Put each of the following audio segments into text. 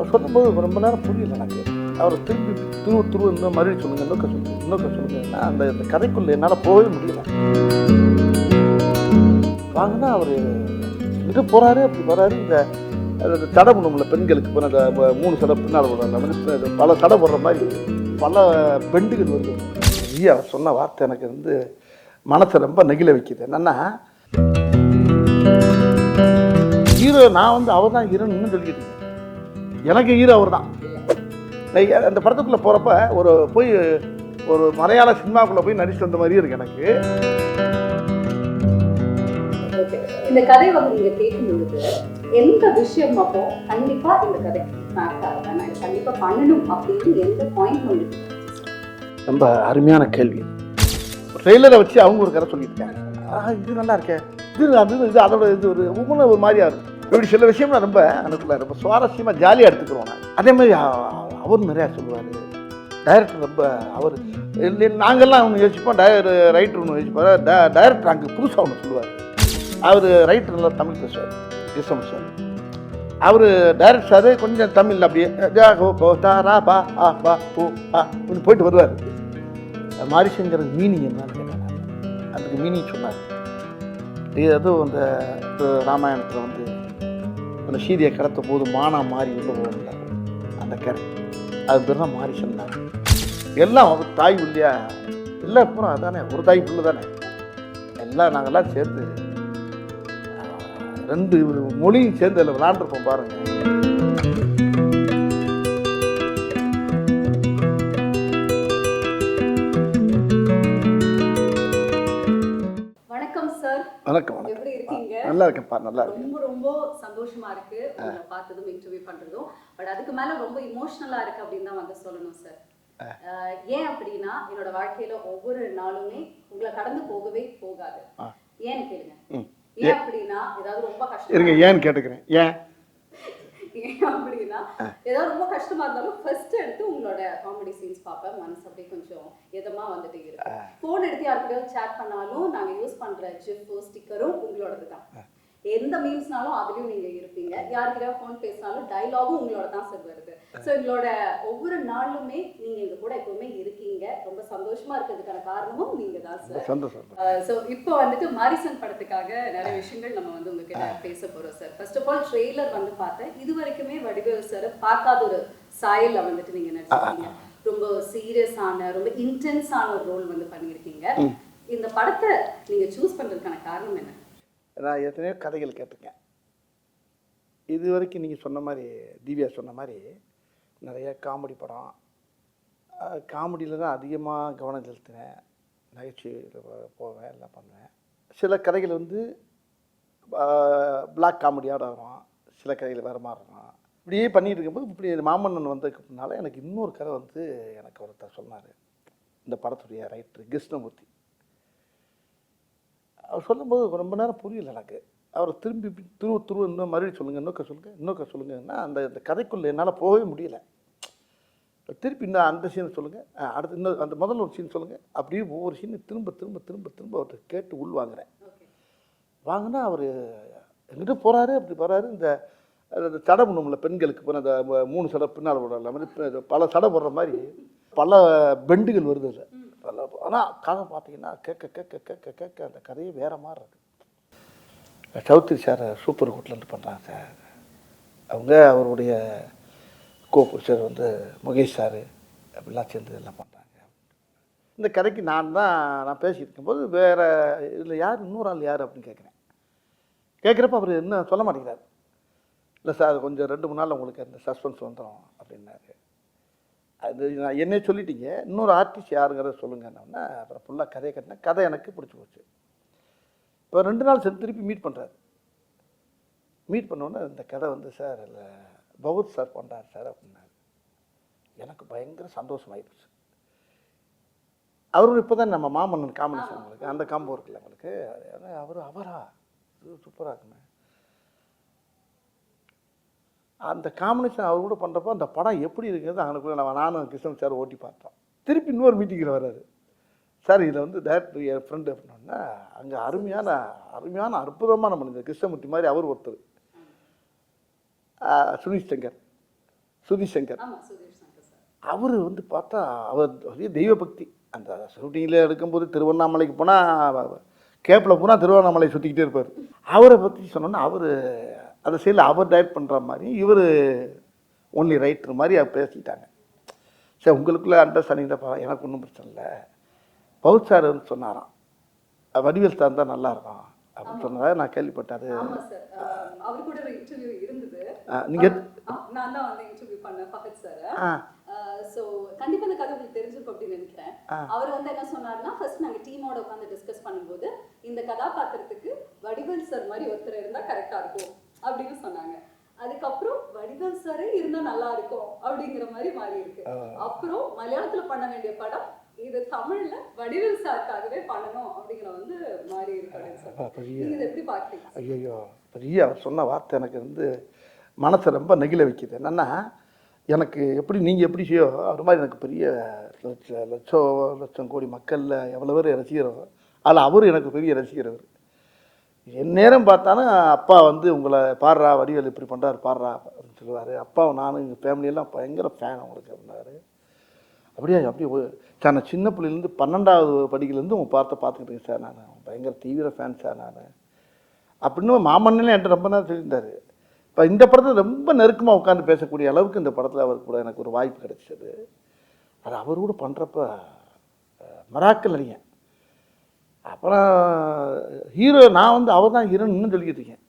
அவர் சொல்லும்போது ரொம்ப நேரம் புரியல எனக்கு. அவர் திரும்பி இன்னும் மறுபடியும் சொல்லுங்க, இன்னொக்க சொல்லுங்கன்னா அந்த கதைக்குள்ளே என்னால் போகவே முடியல. வாங்கினா அவர் இங்கே போகிறாரு, அப்படி போகிறாரு. இந்த தடை பண்ணும்ல பெண்களுக்கு இப்போ அந்த 3 சடை பின்னால் போடுறாங்க, பல தடை போடுற மாதிரி பல பெண்டுகள் வருது. ஐயா அவர் சொன்ன வார்த்தை எனக்கு வந்து மனசை ரொம்ப நெகிழ வைக்கிது. என்னன்னா, ஹீரோ நான் வந்து அவர் தான் ஹீரோன்னு சொல்லிக்கிட்டு இருக்கேன். எனக்கு ஹீரோ அவர் தான். அந்த படத்துக்குள்ளே போகிறப்ப ஒரு மலையாள சினிமாக்குள்ளே போய் நடிச்சு வந்த மாதிரியே இருக்கு எனக்கு. இந்த கதை வந்து நீங்க கேட்கும் பொழுது எந்த விஷயம் அப்போ கண்டிப்பா இந்த கதைக்கு கண்டிப்பா பண்ணணும் அப்படின்னு எந்த பாயிண்ட் வந்து? ரொம்ப அருமையான கேள்வி. ட்ரெய்லரை வச்சு அவங்க ஒரு கதை சொல்லியிருக்காங்க. இது நல்லா இருக்கேன், இது அதோட இது ஒரு மாதிரியா இருக்கும். இப்படி சில விஷயம் நான் ரொம்ப ரொம்ப சுவாரஸ்யமாக ஜாலியாக எடுத்துக்கிறோம். நான் அதே மாதிரி அவர் நிறையா சொல்லுவார். டைரக்டர் ரொம்ப அவர் நாங்கள்லாம் ஒன்று யோசிப்போம், ரைட்டர் ஒன்று யோசிப்பார். டைரக்டர் அங்கே புதுசாக ஒன்று சொல்லுவார். அவர் ரைட்டர் நல்லா தமிழ் பேசுவார், கிருஷ்ணன் சார். அவர் டைரக்டர் சார் கொஞ்சம் தமிழ் அப்படியே போயிட்டு வருவார். மாரிசங்கிறது மீனிங் என்னன்னு கேட்டாங்க. அதுக்கு மீனிங் சொன்னார். அதுவும் அந்த ராமாயணத்தில் வந்து அந்த சீதையை கடத்த போது மானா மாறி உள்ள போகல அந்த கரை, அது பேர் தான் மாரிசன் தான். எல்லாம் தாய் இல்லையா, எல்லாம் பூரா அதானே, ஒரு தாய் புள்ள தானே. எல்லாம் நாங்கள்லாம் சேர்ந்து 2 மொழியும் சேர்ந்து அதில் விளாண்டுருப்போம் பாருங்க. வணக்கம் சார். வணக்கம். எப்படி இருக்கீங்க? நல்லா இருக்கேன்ப்பா, நல்லா இருக்கு. ரொம்ப சந்தோஷமா இருக்கு உங்களை பார்த்ததும், இன்டர்வியூ பண்றதும். பட் அதுக்கு மேல ரொம்ப இமோஷனலா இருக்கு அப்படின்னு தான் வந்து சொல்லணும் சார். ஏன் அப்படின்னா என்னோட வாழ்க்கையில ஒவ்வொரு நாளுமே உங்களை கடந்து போகவே போகாது. ஏன்னு கேளுங்க. ஏன் அப்படின்னா ஏதாவது ரொம்ப கஷ்டம் இருங்க, ஏன்னு கேட்டுக்கிறேன். ஏன் அப்படின்னா ஏதாவது ரொம்ப கஷ்டமா இருந்தாலும் ஃபர்ஸ்ட் எடுத்து உங்களோட காமெடி சீன்ஸ் பார்ப்பேன். மனசு அப்படியே கொஞ்சம் எதமா வந்துட்டு இருக்கு. போன் எடுத்து யாருக்கிட்டையும் சேட் பண்ணாலும் நாங்க யூஸ் பண்ற ஜிஃப் ஸ்டிக்கரும் உங்களோடது தான். எந்த மீம்ஸ்னாலும் அதுலயும் நீங்க இருப்பீங்க. யாருக்கிட்ட போன் பேசினாலும் டைலாகும் உங்களோட தான் சார் வருது. ஸோ எங்களோட ஒவ்வொரு நாளுமே நீங்க எங்க கூட எப்பவுமே இருக்கீங்க. ரொம்ப சந்தோஷமா இருக்கிறதுக்கான காரணமும் நீங்க தான் சார். சந்தோஷம். ஸோ இப்போ வந்துட்டு மாரிசன் படத்துக்காக நிறைய விஷயங்கள் நம்ம வந்து உங்ககிட்ட பேச போறோம் sir. First of all trailer வந்து பார்த்தேன். இது வரைக்குமே வடிவேல் சார் பார்க்காத ஒரு சாயல்ல வந்துட்டு நீங்க நடிச்சிருக்கீங்க. ரொம்ப சீரியஸான, ரொம்ப இன்டென்ஸான ஒரு ரோல் வந்து பண்ணியிருக்கீங்க. இந்த படத்தை நீங்க சூஸ் பண்றதுக்கான காரணம் என்ன? நான் எத்தனையோ கதைகள் கேட்டிருக்கேன். இது வரைக்கும் நீங்கள் சொன்ன மாதிரி, திவ்யா சொன்ன மாதிரி நிறைய காமெடி படம், காமெடியில் தான் அதிகமாக கவனம் செலுத்தினேன். நகைச்சுவையில் போவேன், எல்லாம் பண்ணுவேன். சில கதைகள் வந்து பிளாக் காமெடியோட வரும், சில கதைகள் வேறு மாதிரி இருக்கும். இப்படியே பண்ணிகிட்டு இருக்கும்போது இப்படி மாமன்னன் வந்ததுக்குனால எனக்கு இன்னொரு கதை வந்து எனக்கு ஒருத்தர் சொன்னார். இந்த படத்துடைய ரைட்டர் கிருஷ்ணமூர்த்தி. அவர் சொல்லும்போது ரொம்ப நேரம் புரியல எனக்கு. அவர் திரும்பி இன்னும் மறுபடியும் சொல்லுங்கள், இன்னொக்க சொல்லுங்கன்னா அந்த கதைக்குள்ளே என்னால் போகவே முடியல. திருப்பி இன்னும் அந்த சீனை சொல்லுங்கள், அடுத்து இன்னும் அந்த முதல்ல ஒரு சீன் சொல்லுங்கள், அப்படியே ஒவ்வொரு சீனை திரும்ப அவர்கிட்ட கேட்டு வாங்குறேன். வாங்கினா அவர் எங்கிட்ட போகிறாரு, அப்படி போகிறாரு. இந்த தடை பண்ணும்ல பெண்களுக்கு இப்போ அந்த 3 சடை பின்னால் போடுற மாதிரி பல சடை போடுற மாதிரி பல பெண்டுகள் வருது இல்லை. ஆனால் கதை பார்த்தீங்கன்னா கேட்க அந்த கதையே வேறு மாதிரி இருக்குது. சௌத்ரி சார் சூப்பர் ஹோட்டலேருந்து பண்ணுறாங்க சார். அவருடைய கோபுருஷர் வந்து முகேஷ் சார் அப்படிலாம் சேர்ந்து எல்லாம் பண்ணுறாங்க. இந்த கதைக்கு நான் பேசிகிட்டு இருக்கும்போது வேறு இதில் யார் இன்னொரு ஆள் யார் அப்படின்னு கேட்குறப்ப அவர் இன்னும் சொல்ல மாட்டேங்கிறார். இல்லை சார் கொஞ்சம் 2-3 நாள் உங்களுக்கு அந்த சஸ்பென்ஸ் வந்துடும் அப்படின்னாரு. அது நான் என்னை சொல்லிட்டீங்க, இன்னொரு ஆர்டிஸ்ட் யாருங்கிறத சொல்லுங்கன்னா அப்புறம் ஃபுல்லாக கதையை கட்டினேன். கதை எனக்கு பிடிச்சி போச்சு. இப்போ 2 நாள் சேர்ந்து திருப்பி மீட் பண்ணுறாரு. மீட் பண்ணோன்னே இந்த கதை வந்து சார் இல்லை பகவத் சார் பண்ணுறாரு சார் அப்படின்னாரு. எனக்கு பயங்கர சந்தோஷமாயிடுச்சு. அவரும் இப்போ தான் நம்ம மாமன்னன் காம்பினேஷன் உங்களுக்கு அந்த காம்போ இருக்குல்ல உங்களுக்கு, அவரா சூப்பராக இருக்குமே. அந்த காம்பினேஷன் அவர் கூட பண்ணுறப்போ அந்த படம் எப்படி இருக்கிறது அங்கனுக்குள்ளே நானும் கிருஷ்ணன் சார் ஓட்டி பார்த்தோம். திருப்பி இன்னொரு மீட்டிங்கில் வர்றாரு. சார் இதில் வந்து டேரக்டர் என் ஃப்ரெண்டு அப்படின்னா அங்கே அருமையான அற்புதமான மனிதர் கிருஷ்ணமூர்த்தி மாதிரி அவர் ஒருத்தர் சுனிஷ் சங்கர். சுதீஷ் சங்கர். ஆமா சுதீஷ் சங்கர் சார். அவர் வந்து பார்த்தா அவர் பெரிய தெய்வ பக்தி. அந்த ஷூட்டிங்கில் எடுக்கும்போது திருவண்ணாமலைக்கு போனால் கேப்பில் போனால் திருவண்ணாமலை சுற்றிக்கிட்டே இருப்பார். அவரை பற்றி சொன்னோன்னா அவர் அந்த சைடில் அவர் டைரக்ட் பண்ணுற மாதிரி இவர் ஒன்லி ரைட்டர் மாதிரி அவர் பேசிக்கிட்டாங்க. சரி உங்களுக்குள்ளே அண்டர்ஸ்டாண்டிங் தான், எனக்கு ஒன்றும் பிரச்சனை இல்லை. பவுத் சார் வந்து சொன்னாராம் வடிவேல் சார் தான் நல்லா இருக்கும் அப்படின்னு சொன்னதாக நான் கேள்விப்பட்டாரு. ஆமா சார். அவர் கூட ஒரு இன்டர்வியூ இருந்தது. நீங்கள் நான் தான் வந்து இன்டர்வியூ பண்ணேன் பகத் சார். ஸோ கண்டிப்பா இந்த கதை உங்களுக்கு தெரிஞ்சிருக்கும் அப்படின்னு நினைக்கிறேன். அவர் வந்து என்ன சொன்னாருன்னா, ஃபர்ஸ்ட் நாங்க டீமோட உட்காந்து டிஸ்கஸ் பண்ணும்போது இந்த கதாபாத்திரத்துக்கு வடிவேல் சார் மாதிரி ஒருத்தர் இருந்தா கரெக்டா இருக்கும் அப்படின்னு சொன்னாங்க. அதுக்கப்புறம் வடிவேல் சாரே இருந்தா நல்லா இருக்கும் அப்படிங்கிற மாதிரி மாறி இருக்கு. அப்புறம் மலையாளத்துல பண்ண வேண்டிய படம் இது தமிழ்ல வடிவேல் சாருக்காகவே பண்ணணும் அப்படிங்கிற வந்து மாறி இருக்கு. நீங்க எப்படி பாக்குறீங்க? ஐயோ பெரிய அவர் சொன்ன வார்த்தை எனக்கு வந்து மனசை ரொம்ப நெகிழ வைக்குது. என்னன்னா எனக்கு எப்படி நீங்கள் எப்படி செய்யோ அது மாதிரி எனக்கு பெரிய லட்சம் கோடி மக்களில் எவ்வளோ பேர் ரசிக்கிறோம், அதில் அவர் எனக்கு பெரிய ரசிகர். அவர் என் நேரம் பார்த்தாலும் அப்பா வந்து உங்களை பாடுறா வடிவேல் இப்படி பண்ணுறாரு பாடுறா அப்படின்னு சொல்லுவார். அப்பாவும் நானும் எங்கள் ஃபேமிலியெல்லாம் பயங்கர ஃபேன் அவங்களுக்கு அப்படின்னாரு. அப்படியே சார் நான் சின்ன பிள்ளைலேருந்து 12வது படிக்கிலேருந்து உங்கள் பார்த்துக்கிட்டு இருக்கேன் சார், நான் பயங்கர தீவிர ஃபேன் சார் நான் அப்படின்னு மாமன்னே என்கிட்ட ரொம்ப நேரம் சொல்லியிருந்தார். இப்போ இந்த படத்தில் ரொம்ப நெருக்கமாக உட்காந்து பேசக்கூடிய அளவுக்கு இந்த படத்தில் அவர் கூட எனக்கு ஒரு வாய்ப்பு கிடைச்சது. அது அவர் கூட பண்ணுறப்ப மராக்கல் நடிகன். அப்புறம் ஹீரோ நான் வந்து அவர் தான் ஹீரோன்னு இன்னும் சொல்லிக்கிட்டு இருக்கேன்.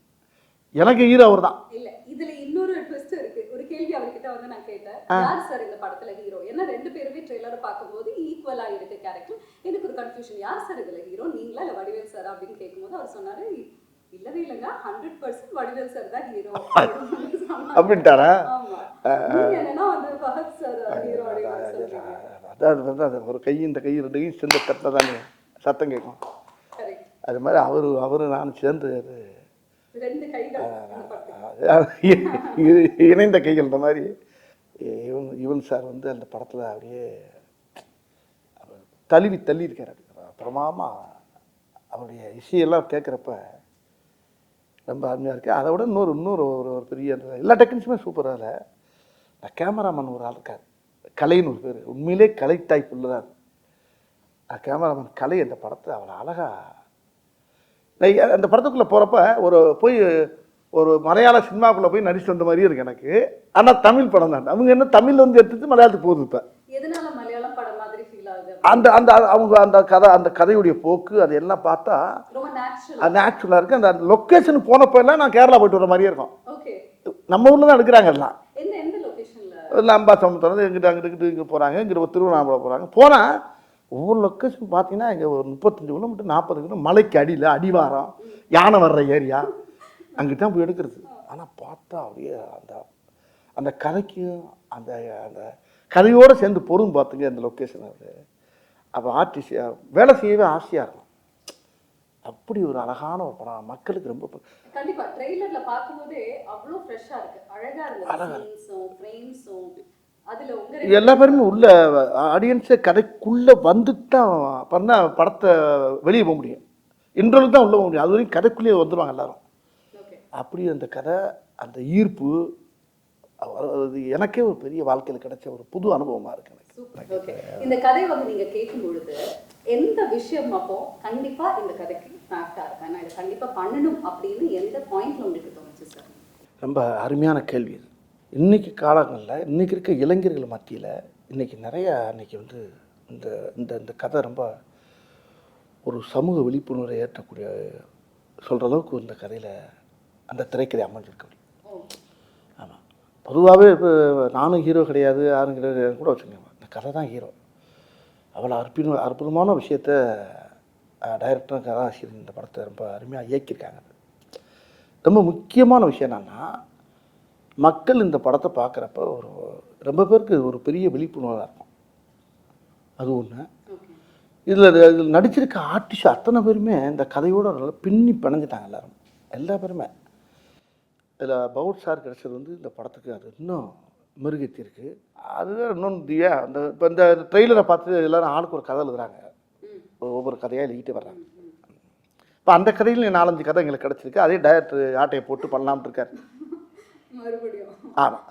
எனக்கு ஹீரோ அவர் தான். இல்ல இதுல இன்னொரு ட்விஸ்ட் இருக்கு. ஒரு கேள்வி அவர்கிட்ட வந்து நான் கேட்டேன், யார் சார் இந்த படத்துல ஹீரோ? ஏன்னா ரெண்டு பேருமே ட்ரெய்லரை பார்க்கும்போது ஈக்குவலா இருக்கு கேரக்டர். எனக்கு ஒரு கன்ஃபியூஷன், யார் சார் இதுல ஹீரோ, நீங்களா இல்ல வடிவேல் சார் அப்படின்னு கேட்கும்போது அவர் சொன்னாரு, இல்லவே இல்லைங்க 100% வடிவேல் சார் தான் ஹீரோ அப்படின்ட்டாரா? ஆமா. என்னன்னா வந்து ஃபஹத் சார் ஹீரோ அப்படின்னு சொல்றீங்க. அதான் ஒரு கை இந்த கை ரெண்டு கை சேர்ந்து தட்டில் தானே சத்தம் கேட்கும். அது மாதிரி அவரு நான் சேர்ந்து இணைந்த கைகள். இந்த மாதிரி இவன் சார் வந்து அந்த படத்தில் அப்படியே தள்ளி இருக்கார். அப்புறமா அவருடைய இசையெல்லாம் கேட்குறப்ப ரொம்ப அருமையாக இருக்குது. அதை விட இன்னொரு ஒரு பெரிய எல்லா டெக்னிக்ஸுமே சூப்பராக இல்லை. இந்த கேமராமேன் ஒரு ஆள் இருக்கார், கலைன்னு ஒரு பேர், உண்மையிலே கலை டைப் உள்ளதான் கேமராமேன் கலை. அந்த படத்தை அவ்வளோ அழகாக அந்த படத்துக்குள்ளே போகிறப்ப ஒரு மலையாள சினிமாக்குள்ளே போய் நடிச்சு வந்த மாதிரியே இருக்குது எனக்கு. ஆனால் தமிழ் படம் தான். அவங்க என்ன தமிழ் வந்து எடுத்துட்டு மலையாளத்துக்கு போகுது. இப்போ எதனால மலையாளம் படம் மாதிரி ஃபீல் ஆகுது? அவங்க அந்த கதையுடைய போக்கு அது எல்லாம் பார்த்தா நேச்சுரலாக இருக்குது. அந்த லொக்கேஷனுக்கு போனப்போ எல்லாம் நான் கேரளா போயிட்டு வர மாதிரியே இருக்கும். நம்ம ஊரில் தான் எடுக்கிறாங்க எல்லாம். அம்பாசமுத்திரம் அங்கிட்டு இங்கே போகிறாங்க, இங்கே திருவண்ணாமலை போகிறாங்க. போனால் ஒவ்வொரு லொக்கேஷன் பார்த்தீங்கன்னா இங்கே ஒரு 35 கிலோமீட்டர் 40 கிலோமீட்டர் மலைக்கு அடியில் அடிவாரம் யானை வர்ற ஏரியா அங்கிட்டு தான் போய் எடுக்கிறது. ஆனால் பார்த்தா அப்படியே அந்த கதைக்கும் அந்த கதையோடு சேர்ந்து பொருள் பார்த்துங்க அந்த லொக்கேஷன். அது அப்போ ஆர்டிஸ்ட் வேலை செய்யவே ஆசையாக இருக்கும். அப்படி ஒரு அழகான ஒரு படம், மக்களுக்கு ரொம்ப கண்டிப்பா ட்ரெய்லர்ல பாக்கும்போதே அவ்வளோ ஃப்ரெஷ்ஷா இருக்கு, அழகா இருக்கு. சீன்ஸும் ஃப்ரேம்ஸும் அதுல உங்க எல்லா பேருமே உள்ள ஆடியன்ஸே கதைக்குள்ளே வந்துட்டான் பண்ணா படத்தை வெளியே போக முடியும். இன்ட்ரோலுக்கு தான் உள்ளே போக முடியும். அது வரைக்கும் கதைக்குள்ளேயே வந்துடுவாங்க எல்லாரும். அப்படி அந்த கதை அந்த ஈர்ப்பு அது எனக்கே ஒரு பெரிய வாழ்க்கையில் கிடைச்ச ஒரு புது அனுபவமாக இருக்கு எனக்கு. இந்த கதை வந்து நீங்க கேட்கும் பொழுது எந்த விஷயம் அப்போ கண்டிப்பா இந்த கதைக்கு மேக்டா இருக்கேன், நான் இதை கண்டிப்பா பண்ணணும் அப்படின்னு எந்த பாயிண்ட்ல உங்களுக்கு தோணுச்சு சார்? ரொம்ப அருமையான கேள்வி இது. இன்றைக்கி காலங்களில் இன்றைக்கி இருக்க இளைஞர்கள் மத்தியில் இன்றைக்கி நிறையா இன்றைக்கி வந்து இந்த இந்த இந்த கதை ரொம்ப ஒரு சமூக விழிப்புணர்வை ஏற்றக்கூடிய சொல்கிற அளவுக்கு இந்த கதையில் அந்த திரைக்கதை அமைஞ்சிருக்க முடியும். ஆமாம், பொதுவாகவே இப்போ நானும் ஹீரோ கிடையாது, யாரும் கிடையாது கூட வச்சுக்கோங்க, இந்த கதை தான் ஹீரோ. அவ்வளோ அற்புதமான விஷயத்த டைரக்டரும் கதாசிரியர் இந்த படத்தை ரொம்ப அருமையாக இயக்கியிருக்காங்க. ரொம்ப முக்கியமான விஷயம் என்னன்னா, மக்கள் இந்த படத்தை பார்க்குறப்ப ரொம்ப பேருக்கு ஒரு பெரிய விழிப்புணர்வாக இருக்கும். அது ஒன்று. இதில் நடிச்சிருக்க ஆர்டிஸ்ட் அத்தனை பேருமே இந்த கதையோடு நல்லா பின்னி பிணைஞ்சிட்டாங்க. எல்லா பேருமே. இதில் பவுட் சார் கிடச்சது வந்து இந்த படத்துக்கு அது இன்னும் மெருகேற்றிருக்கு. அதுதான் இன்னொன்று அந்த இப்போ இந்த ட்ரெய்லரை பார்த்து எல்லோரும் ஆளுக்கு ஒரு கதை எழுதுறாங்க, ஒவ்வொரு கதையாக எழுதிட்டு வர்றாங்க. இப்போ அந்த கதையில் 4-5 கதை எங்களுக்கு கிடச்சிருக்கு. அதே டைரக்டர் ஆட்டையை போட்டு பண்ணலாம்னு இருக்கார். மறுபடியும் ஆமாம்,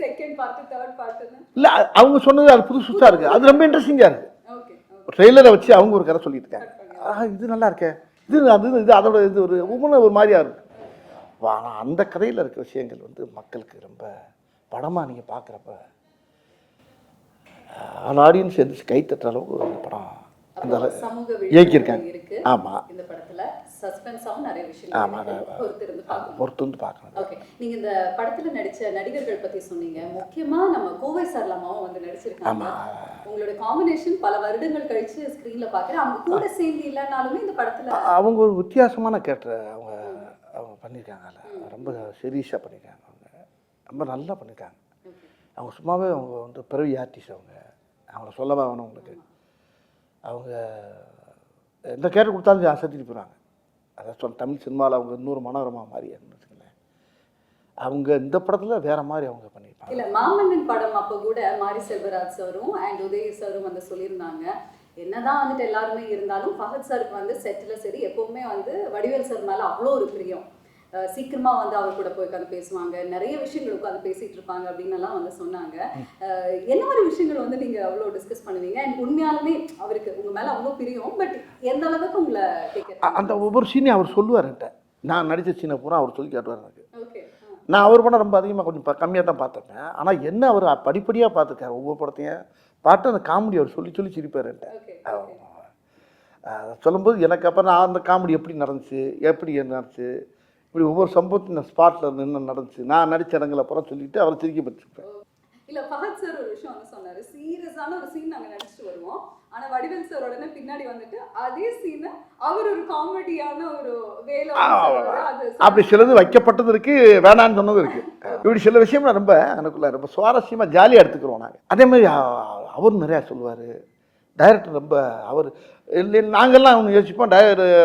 செகண்ட் பார்ட் தேர்ட் பார்ட்னு இல்லை அவங்க சொன்னது அது புதுசாக இருக்குது, அது ரொம்ப இன்ட்ரெஸ்டிங்காக இருக்குது. ஓகே ட்ரெய்லரை வச்சு அவங்க ஒரு கதை சொல்லிட்டு இருக்காங்க, இது நல்லா இருக்கே, இது அதோட இது ஒரு ஒவ்வொன்றும் ஒரு மாதிரியாக இருக்கும். ஆனால் அந்த கதையில் இருக்க விஷயங்கள் வந்து மக்களுக்கு ரொம்ப படமாக நீங்கள் பார்க்குறப்ப அந்த ஆடியன்ஸ் எந்திரிச்சு கை தட்டுற அளவுக்கு அந்த படம் அந்த சமூக இயக்கியிருக்காங்க. இருக்கு. ஆமாம், இந்த படத்துல சஸ்பென்ஸாவும் நிறைய விஷயங்கள் பொறுத்து வந்து பார்க்கணும். ஓகே, நீங்க இந்த படத்துல நடிச்ச நடிகர்கள் பத்தி சொன்னீங்க. முக்கியமா நம்ம கோவை சரளமாவும் வந்து நடிச்சிருக்காங்க. உங்களோட காம்பினேஷன் பல வருடங்கள் கழிச்சு ஸ்கிரீன்ல பாக்குறேன். அவங்க கூட சேர்ந்து இல்லைனாலுமே இந்த படத்துல அவங்க ஒரு வித்தியாசமான கேரக்டர் அவங்க அவங்க பண்ணியிருக்காங்கல்ல, ரொம்ப சீரியஸாக பண்ணியிருக்காங்க. அவங்க ரொம்ப நல்லா பண்ணியிருக்காங்க. அவங்க சும்மாவே அவங்க வந்து பிறவி ஆர்டிஸ்ட். அவங்கள சொல்லவே வேணும் உங்களுக்கு. அவங்க எந்த கேரக்டர் கொடுத்தாலும் அசத்திட்டு போகிறாங்க. அதான் சொன்ன தமிழ் சினிமாவில் அவங்க இன்னொரு மனோரமா மாதிரி இருந்துச்சுங்களேன். அவங்க இந்த படத்தில் வேற மாதிரி அவங்க பண்ணியிருப்பாங்க. இல்லை, மாமன்னன் படம் அப்போ கூட மாரி செல்வராஜ் சாரும் அண்ட் உதய சாரும் வந்து சொல்லியிருந்தாங்க, என்னதான் வந்துட்டு எல்லாருமே இருந்தாலும் ஃபஹத் சாருக்கு வந்து செட்டில் சரி எப்பவுமே வந்து வடிவேல் சார் மேலே அவ்வளோ ஒரு பிரியம். சீக்கிரமா வந்து அவர் கூட போய் உட்காந்து பேசுவாங்க, நிறைய விஷயங்கள் உட்காந்து பேசிட்டு இருப்பாங்க அப்படின்னு எல்லாம் வந்து சொன்னாங்க. என்ன மாதிரி விஷயங்கள் வந்து நீங்க அவ்வளோ டிஸ்கஸ் பண்ணுவீங்க? அண்ட் உண்மையாலுமே அவருக்கு உங்க மேல அவ்வளோ பிரியம், பட் எந்த அளவுக்கு உங்களை அந்த ஒவ்வொரு சீனையும் அவர் சொல்லுவார் என்கிட்ட. நான் நடித்த சீனை பூரா அவர் சொல்லி காட்டுவார் எனக்கு. ஓகே, நான் அவர் படம் ரொம்ப அதிகமாக கொஞ்சம் கம்மியாக தான் பார்த்துருப்பேன். ஆனால் என்ன அவர் படிப்படியாக பார்த்துருக்காரு. ஒவ்வொரு படத்தையும் பார்த்து அந்த காமெடி அவர் சொல்லி சொல்லி சிரிப்பார் என்கிட்ட. சொல்லும்போது எனக்கு அப்புறம் நான் அந்த காமெடி எப்படி நடந்துச்சு, எப்படி நடந்துச்சு, இப்படி ஒவ்வொரு சம்பவத்தையும் ஸ்பாட்டில் நின்று நடந்துச்சு, நான் நடித்த இடங்களை அப்புறம் சொல்லிட்டு அவரை சிரிக்க பற்றிருப்பேன். இல்ல, ஃபஹத் சார் ஒரு விஷயம் வந்து சொன்னாரு, சீரியஸான ஒரு சீன் நாங்க நடிச்சிட்டு வருவோம், ஆனா வடிவேல் சார் உடனே பின்னாடி வந்துட்டு அதே சீனை அவர் ஒரு காமெடியான ஒரு வேலை அப்படி சிலது வைக்கப்பட்டது இருக்கு, வேணான்னு சொன்னது இருக்கு. இப்படி சில விஷயம் ரொம்ப எனக்குள்ள ரொம்ப சுவாரஸ்யமாக ஜாலியாக எடுத்துக்கிறோம் நாங்கள். அதே மாதிரி அவர் நிறையா சொல்லுவார். டைரக்டர் ரொம்ப அவர் இல்லை, நாங்கள்லாம் ஒன்று யோசிப்போம்,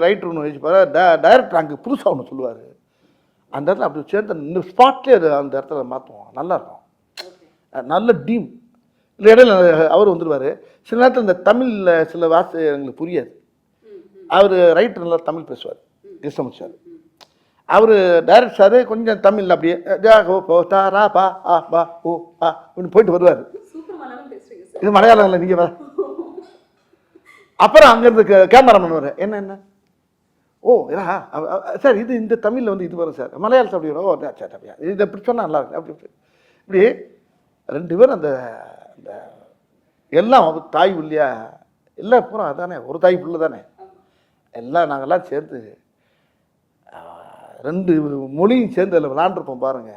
ரைட்டர் ஒன்று யோசிப்பார், டைரக்டர் அங்கே புதுசாக ஒன்று சொல்லுவார். அந்த இடத்துல அப்படி சேர்ந்து இந்த ஸ்பாட்லேயே அது அந்த இடத்துல மாற்றுவோம், நல்லாயிருக்கும். நல்ல டீம் இல்லை, இடையில அவர் வந்துடுவார். சில நேரத்தில் இந்த தமிழில் சில வார்த்தை எங்களுக்கு புரியாது. அவர் ரைட்டர் நல்லா தமிழ் பேசுவார், கிருஷ்ணமூர்த்தி சார். அவர் டைரக்டர் சார் கொஞ்சம் தமிழில் அப்படியே தாரா பா ஆ பா ஓ ஆ அப்படின்னு போயிட்டு வருவார். இது மலையாளம் இல்லை, நீங்கள் வர. அப்புறம் அங்கேருந்து கேமராமேன் வர என்ன ஓ இதா சார், இது இந்த தமிழில் வந்து இது வரும் சார், மலையாளத்தில் அப்படி வரும். ஓ சார் அப்படியா, இது இப்படி சொன்னால் நல்லா இருக்கு. அப்படி இப்படி ரெண்டு பேரும் அந்த அந்த எல்லாம் தாய் புள்ளியா எல்லாம் பூரா அதானே, ஒரு தாய் புள்ள தானே எல்லாம். நாங்கள்லாம் சேர்ந்து ரெண்டு மொழியும் சேர்ந்து அதில் விளாண்டுருப்போம் பாருங்க.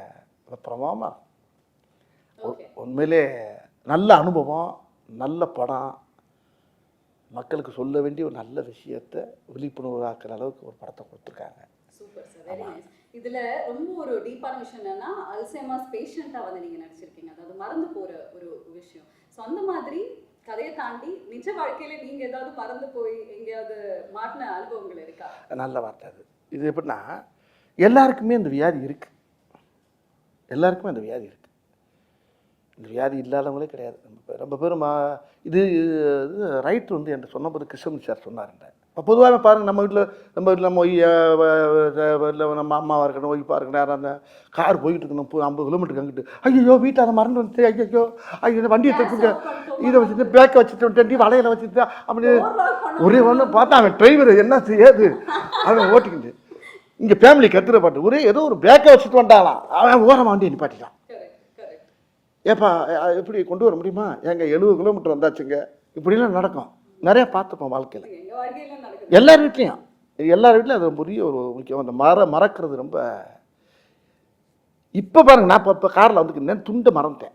பிரமாமா உண்மையிலே நல்ல அனுபவம், நல்ல படம், மக்களுக்கு சொல்ல வேண்டிய ஒரு நல்ல விஷயத்தை விழிப்புணர்வாக்குற அளவுக்கு ஒரு படத்தை கொடுத்துருக்காங்க. Super sir, very nice. இதுல ரொம்ப ஒரு டீப்பான விஷயம் என்னன்னா, அல்சைமர்ஸ் பேஷண்டா வந்து நீங்க நடிச்சிருக்கீங்க, அதாவது மறந்து போற ஒரு விஷயம். ஸோ அந்த மாதிரி கதையை தாண்டி நிஜ வாழ்க்கையில நீங்க ஏதாவது மறந்து போய் எங்கேயாவது மாட்டின அனுபவங்கள் இருக்கா? நல்ல வார்த்தை அது. இது எப்படின்னா, எல்லாருக்குமே இந்த வியாதி இருக்கு, எல்லாருக்குமே அந்த வியாதி இருக்கு. இந்த வியாதி இல்லாதவங்களே கிடையாது. ரொம்ப பேரும் இது ரைட்டர் வந்து என்கிட்ட சொன்னபோது கிருஷ்ணமூர்த்தி சார் சொன்னாருங்க. இப்போ பொதுவாக பாருங்கள், நம்ம வீட்டில் நம்ம இல்லை நம்ம அம்மாவாக இருக்கணும், ஒய்ஃபாக இருக்கணும், யாரும் அந்த கார் போய்கிட்டு இருக்கணும் 50 கிலோமீட்டருக்கு அங்கிட்டு, ஐயோ வீட்டில் அதை மறந்து வந்துட்டு, ஐயோ வண்டியை தப்புங்க, இதை வச்சுட்டு பேக்கை வச்சுட்டு வளையலை வச்சுட்டு அப்படி ஒரே ஒன்று பார்த்தா அவன் டிரைவர் என்ன செய்யாது அவன் ஓட்டிக்கிட்டு இங்கே ஃபேமிலி கத்துற பாட்டு ஒரே ஏதோ ஒரு பேக்கை வச்சுட்டு வந்தாலாம், அவன் ஓரமாக வண்டியை நிப்பாட்டிட்டான். ஏப்பா எப்படி கொண்டு வர முடியுமா? எங்க 70 கிலோமீட்டர் வந்தாச்சுங்க. இப்படிலாம் நடக்கும், நிறையா பார்த்துப்போம் வாழ்க்கையில், எல்லார் வீட்லேயும். எல்லார் வீட்லையும் அது பெரிய ஒரு முக்கியம். அந்த மறக்கிறது ரொம்ப. இப்போ பாருங்க, நான் இப்போ காரில் வந்துக்கிட்டேன், துண்டை மறந்துட்டேன்.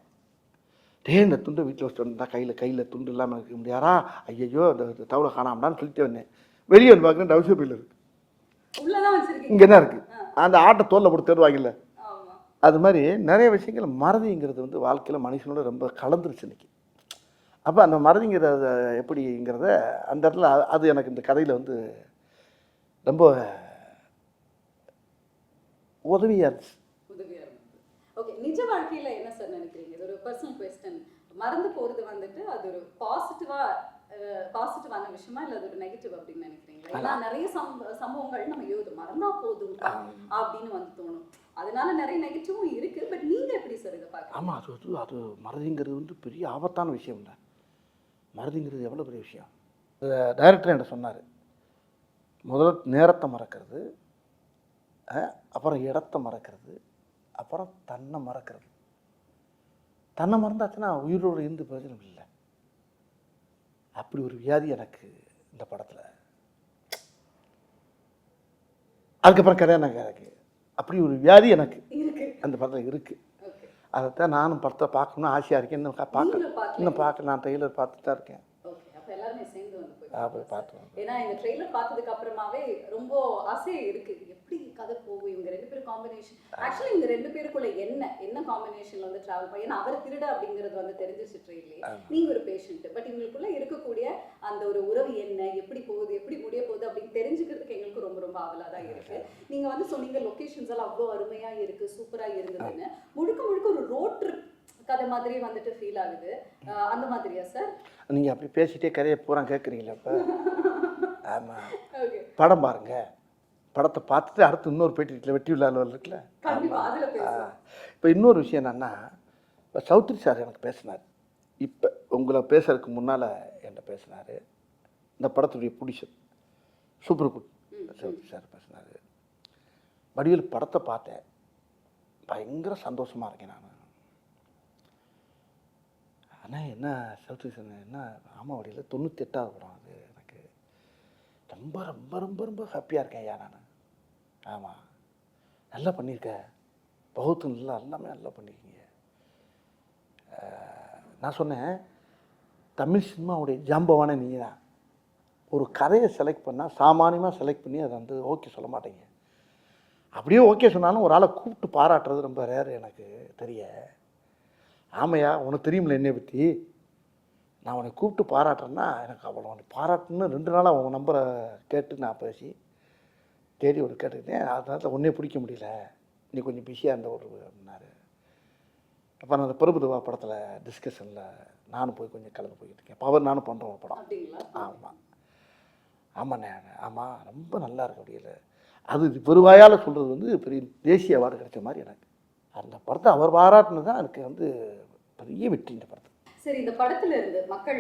இந்த துண்டை வீட்டில் வச்சுட்டு வந்தா கையில் துண்டு இல்லாமல் இருக்க முடியாரா, ஐயோ அந்த தவளை காணாமடான்னு சொல்லிட்டு வந்தேன். வெளியே வந்து பார்க்குறேன், டவுசர் பையில் இருக்கு, இங்கே தான் இருக்குது. அந்த ஆட்டை தோலில் போட்டு தருவாங்கல்ல, அது மாதிரி நிறைய விஷயங்கள் மறதிங்கிறது வந்து வாழ்க்கையில் மனுஷனோட ரொம்ப கலந்துருச்சு இன்னைக்கு. அப்போ அந்த மறதிங்கிறத எப்படிங்கிறத அந்த இடத்துல அது எனக்கு இந்த கதையில் வந்து ரொம்ப உதவியாக இருந்துச்சு. ஓகே, நிஜ வாழ்க்கையில் என்ன சார் நினைக்கிறீங்க? இது ஒரு பர்சனல் குவெஸ்டன். மறந்து போகிறது வந்துட்டு அது ஒரு பாசிட்டிவாக பாசிட்டிவான விஷயமா இல்ல அது ஒரு நெகட்டிவ் அப்படின்னு நினைக்கிறீங்களா? ஏன்னா நிறைய சம்பவங்கள் நம்ம மறந்தா போதும் அப்படின்னு வந்து தோணும். அதனால நிறைய நெகட்டிவும் இருக்கு. பட் நீங்க எப்படி சார் இதை பார்க்குறீங்க? ஆமாம், அது மறதிங்கிறது வந்து பெரிய ஆபத்தான விஷயம் தான். மறதிங்கிறது எவ்வளோ பெரிய விஷயம். டைரக்டர் என்கிட்ட சொன்னார், முதல்ல நேரத்தை மறக்கிறது, அப்புறம் இடத்த மறக்கிறது, அப்புறம் தன்னை மறக்கிறது. தன்னை மறந்தாச்சுன்னா உயிரோடு இருந்து பிரயோஜனம் இல்லை. அப்படி ஒரு வியாதி எனக்கு இந்த படத்தில். அதுக்கப்புறம் கல்யாணம் எனக்கு அப்படி ஒரு வியாதி எனக்கு அந்த படத்தில் இருக்குது. அதைத்தான் நானும் படத்தை பார்க்கணும்னு ஆசையாக இருக்கேன். இன்னும் பார்க்க நான் ட்ரெய்லர் பார்த்துட்டு தான் இருக்கேன். ஏன்னா இந்த ட்ரெய்லர் பார்த்ததுக்கு அப்புறமாவே ரொம்ப ஆசையா இருக்கு, எப்படி கதை போகும், இவங்க ரெண்டு பேரும் காம்பினேஷன். ஆக்சுவலி இந்த ரெண்டு பேருக்குள்ள என்ன காம்பினேஷன்ல வந்து டிராவல் பண்ணி, ஏன்னா அவர் திருட அப்படிங்கிறது வந்து தெரிஞ்சிச்சு ட்ரெயிலே, நீங்க ஒரு பேஷண்ட். பட் இவங்களுக்குள்ள இருக்கக்கூடிய அந்த ஒரு உறவு என்ன, எப்படி போகுது, எப்படி முடிய போகுது அப்படின்னு தெரிஞ்சுக்கிறதுக்கு எங்களுக்கு ரொம்ப ரொம்ப ஆவலா தான் இருக்கு. நீங்க வந்து சொன்னீங்க லொகேஷன்ஸ் எல்லாம் அவ்வளோ அருமையா இருக்கு, சூப்பரா இருந்ததுன்னு. முழுக்க முழுக்க ஒரு ரோட் ட்ரிப் கதை மாதிரி வந்துட்டு ஃபீல் ஆகுது. அந்த மாதிரியா சார்? நீங்கள் அப்படி பேசிட்டே கதையை பூரா கேட்குறீங்களா இப்போ? ஆமாம், படம் பாருங்க. படத்தை பார்த்துட்டு அடுத்து இன்னொரு பேட்டி இருக்குல்ல, வெற்றி விழாவில் இருக்குல்ல. இப்போ இன்னொரு விஷயம் என்னன்னா, இப்போ சௌத்ரி சார் எனக்கு பேசினார். இப்போ உங்களை பேசுறதுக்கு முன்னால் என்கிட்ட பேசினார். இந்த படத்துடைய producer super good Choudhary sir பேசினார். வடிவேல் படத்தை பார்த்தேன், பயங்கர சந்தோஷமாக இருக்கேன் நான். ஆனால் என்ன சௌத்ரி சார் என்ன ராமாவடியில் 98வது படம் அது. எனக்கு ரொம்ப ரொம்ப ரொம்ப ரொம்ப ஹாப்பியாக இருக்கேன் ஐயா நான். ஆமாம், நல்லா பண்ணியிருக்க, பகுத்து எல்லாமே நல்லா பண்ணியிருக்கீங்க. நான் சொன்னேன், தமிழ் சினிமாவுடைய ஜாம்பவான நீங்கள் தான். ஒரு கதையை செலக்ட் பண்ணால் சாமானியமாக செலக்ட் பண்ணி அதை வந்து ஓகே சொல்ல மாட்டேங்க. அப்படியே ஓகே சொன்னாலும் ஒரு ஆளை கூப்பிட்டு பாராட்டுறது ரொம்ப ரேர் எனக்கு தெரிய. ஆமையா, உனக்கு தெரியுமில்ல என்னை பற்றி, நான் உன்னை கூப்பிட்டு பாராட்டுறேன்னா எனக்கு அவ்வளோ உன்னை பாராட்டுன்னு 2 நாளாக உங்கள் நம்பரை கேட்டு நான் பேசி தேடி ஒரு கேட்டுக்கிட்டேன். அதனால ஒன்றே பிடிக்க முடியல, நீ கொஞ்சம் பிஸியாக இருந்த ஒரு அப்படின்னாரு. அப்போ நான் அந்த பிரபுதேவா படத்தில் டிஸ்கஷனில் நானும் போய் கொஞ்சம் கலந்து போய்கிட்டு இருக்கேன். பவர் நானும் பண்ணுறேன் ஒரு படம். ஆமாம் ஆமாண்ணே, ஆமாம் ரொம்ப நல்லா இருக்கு அப்படியில. அது பெருவாயால் சொல்கிறது வந்து பெரிய தேசிய அவார்டு கிடைச்ச மாதிரி எனக்கு. அந்த படத்தை அவர் பாராட்டுனது தான் எனக்கு வந்து பெரிய வெற்றி இந்த படத்தை. சரி, இந்த படத்துல இருந்து மக்கள்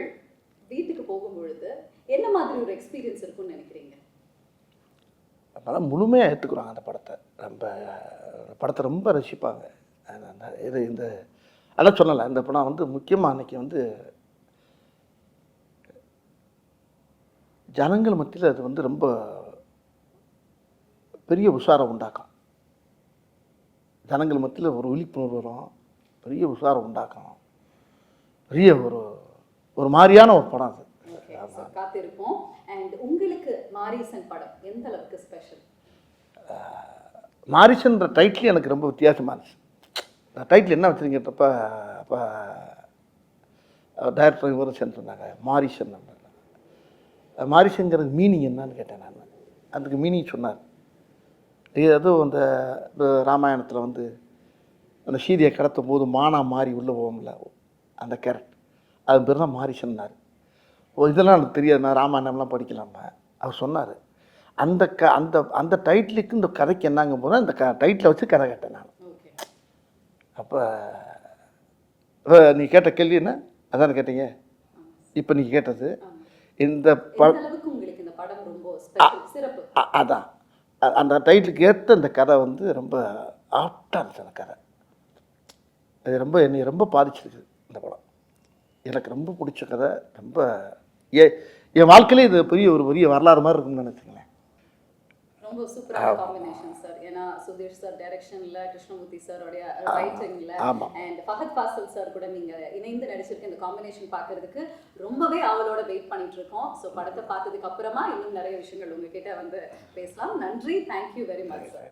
வீட்டுக்கு போகும்பொழுது என்ன மாதிரி ஒரு எக்ஸ்பீரியன்ஸ் இருக்கும்னு நினைக்கிறீங்க? அதனால் முழுமையாக ஏற்றுக்குறாங்க அந்த படத்தை. படத்தை ரொம்ப ரசிப்பாங்க. இந்த அதான் சொன்னல, இந்த படம் வந்து முக்கியமாக அன்றைக்கி வந்து ஜனங்கள் மத்தியில் அது வந்து ரொம்ப பெரிய உஷாரம் உண்டாக்கும். ஜனங்கள் மத்தியில் ஒரு விழிப்புணர்வு வரும், பெரிய உஷாரம் உண்டாக்கணும், பெரிய ஒரு மாதிரியான ஒரு படம் அது. காத்திருப்போம். அண்ட் உங்களுக்கு மாரிசன் படம் எந்த அளவுக்கு ஸ்பெஷல்? மாரிசன்ற டைட்டில் எனக்கு ரொம்ப வித்தியாசமாக இருந்துச்சு. டைட்டில் என்ன வச்சுருங்கன்றப்ப அப்போ டைரக்டர் இவரும் சேர்ந்துருந்தாங்க மாரிசன். மாரிசன்கிறது மீனிங் என்னன்னு கேட்டேன் நான். அதுக்கு மீனிங் சொன்னார். அதுவும் அந்த ராமாயணத்தில் வந்து அந்த சீதையை கடத்தும் போது மானா மாறி உள்ளே போகும்ல, அந்த கேரக்டர், அது பேர் தான் மாரிசன்னார். இதெல்லாம் எனக்கு தெரியாது, நான் ராமாயணம்லாம் படிக்கலாமா. அவர் சொன்னார் அந்த அந்த டைட்டிலுக்கு இந்த கதைக்கு என்னங்க போனால் இந்த டைட்டிலை வச்சு கதை கேட்டேன் நான். அப்போ நீ கேட்ட கேள்வி என்ன அதான் கேட்டீங்க. இப்போ நீங்கள் கேட்டது இந்த அதான் அந்த டைட்டிலுக்கு ஏற்ற இந்த கதை வந்து ரொம்ப ஆப்டாக இருந்துச்சு. அந்த கதை அது ரொம்ப என்னை ரொம்ப பாதிச்சிருக்கு. இந்த படம் எனக்கு ரொம்ப பிடிச்ச கதை. ரொம்ப என் வாழ்க்கையிலே இது பெரிய வரலாறு மாதிரி இருக்குன்னு நினச்சிங்களேன். ரொம்ப சூப்பரான காம்பினேஷன் சார். ஏன்னா சுதீஷ் சார் டைரக்ஷன்ல, கிருஷ்ணமூர்த்தி சாரோடைய ரைட்டிங்ல, அண்ட் ஃபஹத் ஃபாசில் சார் கூட நீங்க இணைந்து நடிச்சிருக்க இந்த காம்பினேஷன் பார்க்கறதுக்கு ரொம்பவே ஆவலோட வெயிட் பண்ணிட்டு இருக்கோம். ஸோ படத்தை பார்த்ததுக்கு அப்புறமா இன்னும் நிறைய விஷயங்கள் உங்ககிட்ட வந்து பேசலாம். நன்றி, தேங்க்யூ வெரி மச் சார்.